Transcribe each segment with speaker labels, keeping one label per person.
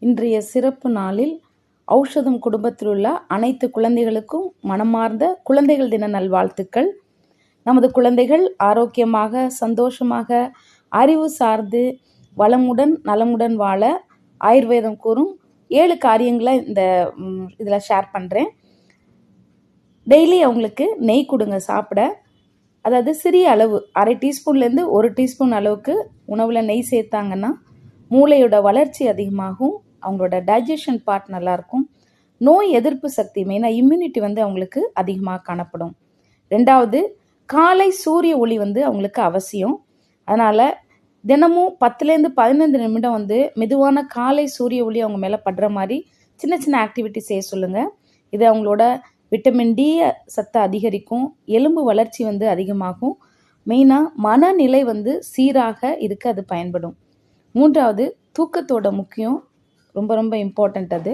Speaker 1: இன்றைய சிறப்பு நாளில் ஔஷதம் குடும்பத்தில் உள்ள அனைத்து குழந்தைகளுக்கும் மனமார்ந்த குழந்தைகள் தின நல்வாழ்த்துக்கள். நமது குழந்தைகள் ஆரோக்கியமாக, சந்தோஷமாக, அறிவு சார்ந்து, வளமுடன் நலமுடன் வாழ ஆயுர்வேதம் கூறும் 7 காரியங்களை இதில் ஷேர் பண்ணுறேன். டெய்லி அவங்களுக்கு நெய் கொடுங்க சாப்பிட. அதாவது சிறிய அளவு, அரை டீஸ்பூன்லேருந்து 1 டீஸ்பூன் அளவுக்கு உணவில் நெய் சேர்த்தாங்கன்னா மூளையோட வளர்ச்சி அதிகமாகும், அவங்களோட டைஜஷன் பார்ட் நல்லாயிருக்கும், நோய் எதிர்ப்பு சக்தி மெயினாக இம்யூனிட்டி அவங்களுக்கு அதிகமாக காணப்படும். 2வது, காலை சூரிய ஒளி அவங்களுக்கு அவசியம். அதனால் தினமும் 10லேருந்து 15 நிமிடம் மெதுவான காலை சூரிய ஒளி அவங்க மேலே படுற மாதிரி சின்ன சின்ன ஆக்டிவிட்டி செய்ய சொல்லுங்கள். இது அவங்களோட விட்டமின் டி சத்தை அதிகரிக்கும், எலும்பு வளர்ச்சி அதிகமாகும், மெயினாக மனநிலை சீராக இருக்க அது பயன்படும். 3வது, தூக்கத்தோட முக்கியம், ரொம்ப ரொம்ப இம்பார்ட்டண்ட் அது.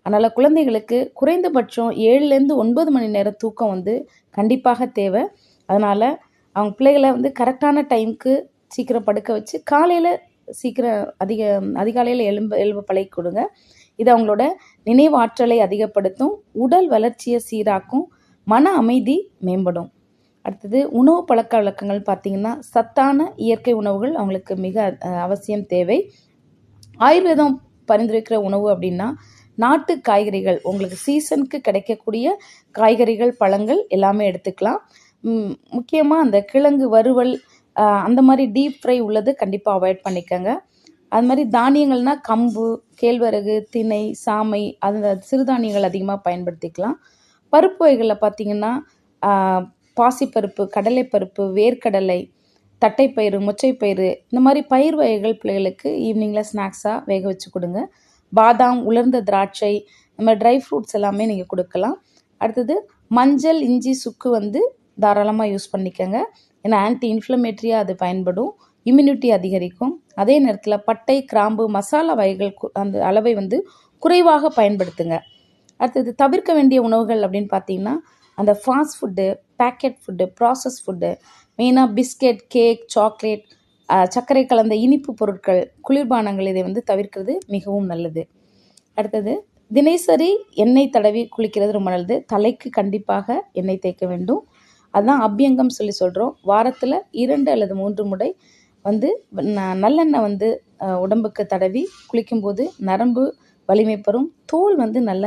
Speaker 1: அதனால் குழந்தைகளுக்கு குறைந்தபட்சம் 7லேருந்து 9 மணி நேரம் தூக்கம் கண்டிப்பாக தேவை. அதனால் அவங்க பிள்ளைகளை கரெக்டான டைமுக்கு சீக்கிரம் படுக்க வச்சு காலையில் சீக்கிரம் அதிகாலையில் எழும்ப பழகி கொடுங்க. இது அவங்களோட நினைவாற்றலை அதிகப்படுத்தும், உடல் வளர்ச்சியை சீராக்கும், மன அமைதி மேம்படும். அடுத்தது, உணவு பழக்க வழக்கங்கள் பார்த்திங்கன்னா சத்தான இயற்கை உணவுகள் அவங்களுக்கு மிக அவசியம் தேவை. ஆயுர்வேதம் பரிந்துரைக்கிற உணவு அப்படின்னா நாட்டு காய்கறிகள், உங்களுக்கு சீசனுக்கு கிடைக்கக்கூடிய காய்கறிகள், பழங்கள் எல்லாமே எடுத்துக்கலாம். முக்கியமாக அந்த கிழங்கு வறுவல் அந்த மாதிரி டீப் ஃப்ரை உள்ளது கண்டிப்பாக அவாய்ட் பண்ணிக்கோங்க. அது மாதிரி தானியங்கள்னால் கம்பு, கேழ்வரகு, திணை, சாமை, அந்த சிறுதானியங்கள் அதிகமாக பயன்படுத்திக்கலாம். பருப்பு வகைகளில் பார்த்திங்கன்னா பாசிப்பருப்பு, கடலைப்பருப்பு, வேர்க்கடலை, தட்டைப்பயிறு, மொச்சைப்பயிறு, இந்த மாதிரி பயிர் வகைகள் பிள்ளைகளுக்கு ஈவினிங்கில் ஸ்நாக்ஸாக வேக வச்சு கொடுங்க. பாதாம், உலர்ந்த திராட்சை, இந்த மாதிரி ட்ரை ஃப்ரூட்ஸ் எல்லாமே நீங்கள் கொடுக்கலாம். அடுத்தது, மஞ்சள், இஞ்சி, சுக்கு தாராளமாக யூஸ் பண்ணிக்கோங்க. ஏன்னா ஆன்டி இன்ஃப்ளமேட்டரியாக அது பயன்படும், இம்யூனிட்டி அதிகரிக்கும். அதே நேரத்தில் பட்டை, கிராம்பு, மசாலா வகைகள் அந்த அளவை குறைவாக பயன்படுத்துங்க. அடுத்தது, தவிர்க்க வேண்டிய உணவுகள் அப்படின்னு பார்த்தீங்கன்னா அந்த fast food, packet food, process food, மெயினாக பிஸ்கெட், கேக், சாக்லேட், சர்க்கரை கலந்த இனிப்பு பொருட்கள், குளிர்பானங்கள், இதை தவிர்க்கிறது மிகவும் நல்லது. அடுத்தது, தினசரி எண்ணெய் தடவி குளிக்கிறது ரொம்ப நல்லது. தலைக்கு கண்டிப்பாக எண்ணெய் தேய்க்க வேண்டும். அதுதான் அபியங்கம் சொல்கிறோம். வாரத்தில் 2 அல்லது 3 முறை நல்லெண்ணெய் உடம்புக்கு தடவி குளிக்கும்போது நரம்பு வலிமை பெறும், தோல் நல்ல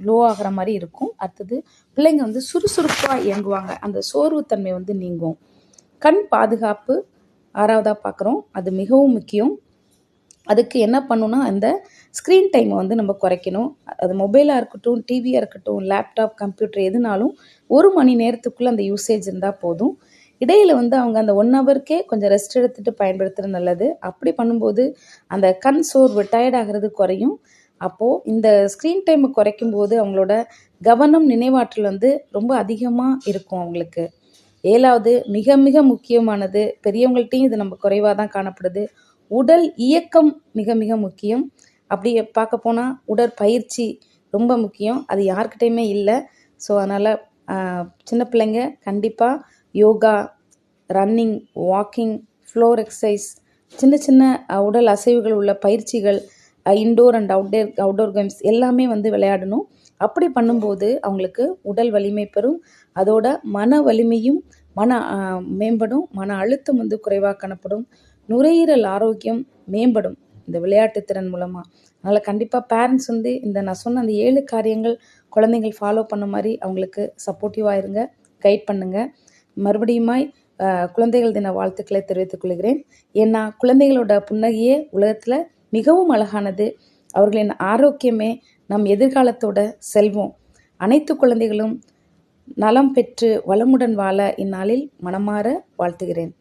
Speaker 1: க்ளோ ஆகிற மாதிரி இருக்கும். அடுத்தது, பிள்ளைங்க சுறுசுறுப்பாக இயங்குவாங்க, அந்த சோர்வுத்தன்மை நீங்கும். கண் பாதுகாப்பு 6வதாக பார்க்குறோம், அது மிகவும் முக்கியம். அதுக்கு என்ன பண்ணணும்னா அந்த ஸ்க்ரீன் டைமை நம்ம குறைக்கணும். அது மொபைலாக இருக்கட்டும், டிவியாக இருக்கட்டும், லேப்டாப், கம்ப்யூட்டர், எதுனாலும் 1 மணி நேரத்துக்குள்ளே அந்த யூசேஜ் இருந்தால் போதும். இடையில் அவங்க அந்த 1 ஹவருக்கே கொஞ்சம் ரெஸ்ட் எடுத்துகிட்டு பயன்படுத்துகிறது நல்லது. அப்படி பண்ணும்போது அந்த கண் சோர்வு, டயர்ட் ஆகிறது குறையும். அப்போது இந்த ஸ்க்ரீன் டைமை குறைக்கும் போது அவங்களோட கவனம், நினைவாற்றல் ரொம்ப அதிகமாக இருக்கும் அவங்களுக்கு. 7வது, மிக மிக முக்கியமானது, பெரியவங்கள்ட்டையும் இது நம்ம குறைவாக தான் காணப்படுது, உடல் இயக்கம் மிக மிக முக்கியம். அப்படி பார்க்க போனால் உடற்பயிற்சி ரொம்ப முக்கியம், அது யார்கிட்டையுமே இல்லை. ஸோ அதனால் சின்ன பிள்ளைங்க கண்டிப்பாக yoga, running, walking, floor exercise, சின்ன சின்ன உடல் அசைவுகள் உள்ள பயிற்சிகள், இன்டோர் அண்ட் அவுட்டோர் கேம்ஸ் எல்லாமே விளையாடணும். அப்படி பண்ணும்போது அவங்களுக்கு உடல் வலிமை பெறும், அதோட மன வலிமையும் மேம்படும், மன அழுத்தம் குறைவாக காணப்படும், நுரையீரல் ஆரோக்கியம் மேம்படும் இந்த விளையாட்டு திறன் மூலமாக. அதனால் கண்டிப்பாக பேரண்ட்ஸ் இந்த நான் சொன்ன அந்த 7 காரியங்கள் குழந்தைகள் ஃபாலோ பண்ண மாதிரி அவங்களுக்கு சப்போர்ட்டிவாக இருங்க, கைட் பண்ணுங்கள். மறுபடியுமாய் குழந்தைகள் தின வாழ்த்துக்களை தெரிவித்துக் கொள்கிறேன். ஏன்னா குழந்தைகளோட புன்னகையே உலகத்தில் மிகவும் அழகானது, அவர்களின் ஆரோக்கியமே நம் எதிர்காலத்தோட செல்வம். அனைத்து குழந்தைகளும் நலம் பெற்று வளமுடன் வாழ இந்நாளில் மனமாற வாழ்த்துகிறேன்.